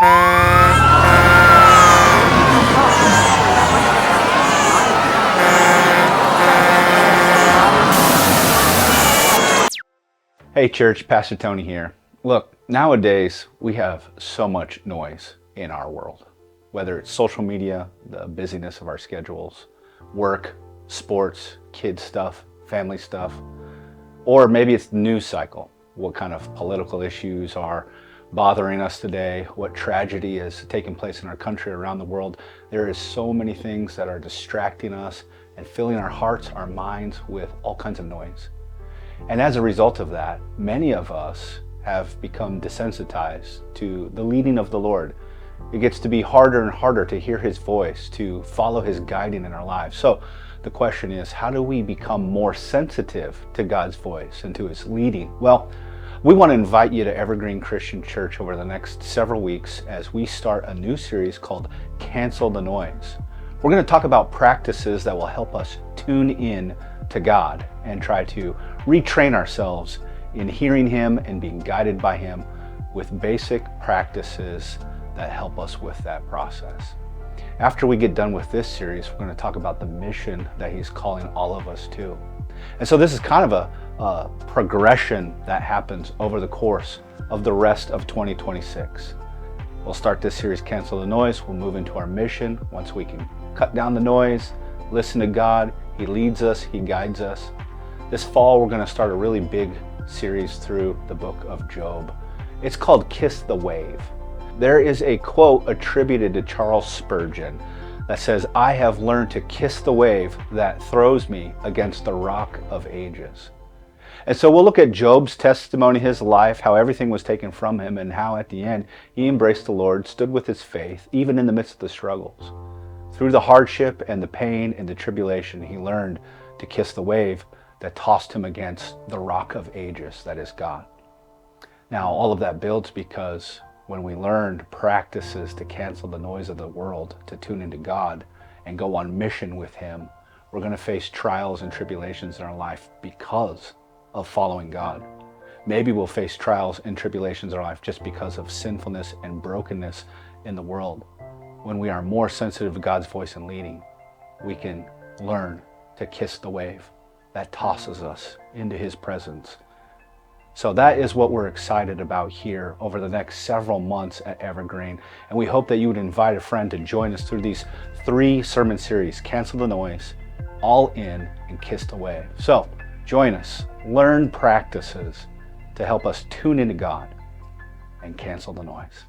Hey church, Pastor Tony here. Look, nowadays we have so much noise in our world. Whether it's social media, the busyness of our schedules, work, sports, kids stuff, family stuff, or maybe it's the news cycle. What kind of political issues are bothering us today? What tragedy is taking place in our country, around the world? There is so many things that are distracting us and filling our hearts, our minds with all kinds of noise. And as a result of that, many of us have become desensitized to the leading of the Lord. It gets to be harder and harder to hear His voice, to follow His guiding in our lives. So the question is, how do we become more sensitive to God's voice and to His leading? Well, we want to invite you to Evergreen Christian Church over the next several weeks as we start a new series called Cancel the Noise. We're going to talk about practices that will help us tune in to God and try to retrain ourselves in hearing Him and being guided by Him with basic practices that help us with that process. After we get done with this series, we're going to talk about the mission that He's calling all of us to. And so this is kind of a progression that happens over the course of the rest of 2026. We'll start this series, Cancel the Noise. We'll move into our mission once we can cut down the noise, listen to God. He leads us, He guides us. This fall, we're going to start a really big series through the book of Job. It's called Kiss the Wave. There is a quote attributed to Charles Spurgeon that says, "I have learned to kiss the wave that throws me against the rock of ages." And so we'll look at Job's testimony, his life, how everything was taken from him, and how at the end he embraced the Lord, stood with his faith, even in the midst of the struggles. Through the hardship and the pain and the tribulation, he learned to kiss the wave that tossed him against the rock of ages, that is God. Now, all of that builds because when we learned practices to cancel the noise of the world, to tune into God and go on mission with Him, we're going to face trials and tribulations in our life because of following God. Maybe we'll face trials and tribulations in our life just because of sinfulness and brokenness in the world. When we are more sensitive to God's voice and leading, we can learn to kiss the wave that tosses us into His presence. So that is what we're excited about here over the next several months at Evergreen. And we hope that you would invite a friend to join us through these 3 sermon series, Cancel the Noise, All In, and Kiss the Wave. So join us, learn practices to help us tune into God and cancel the noise.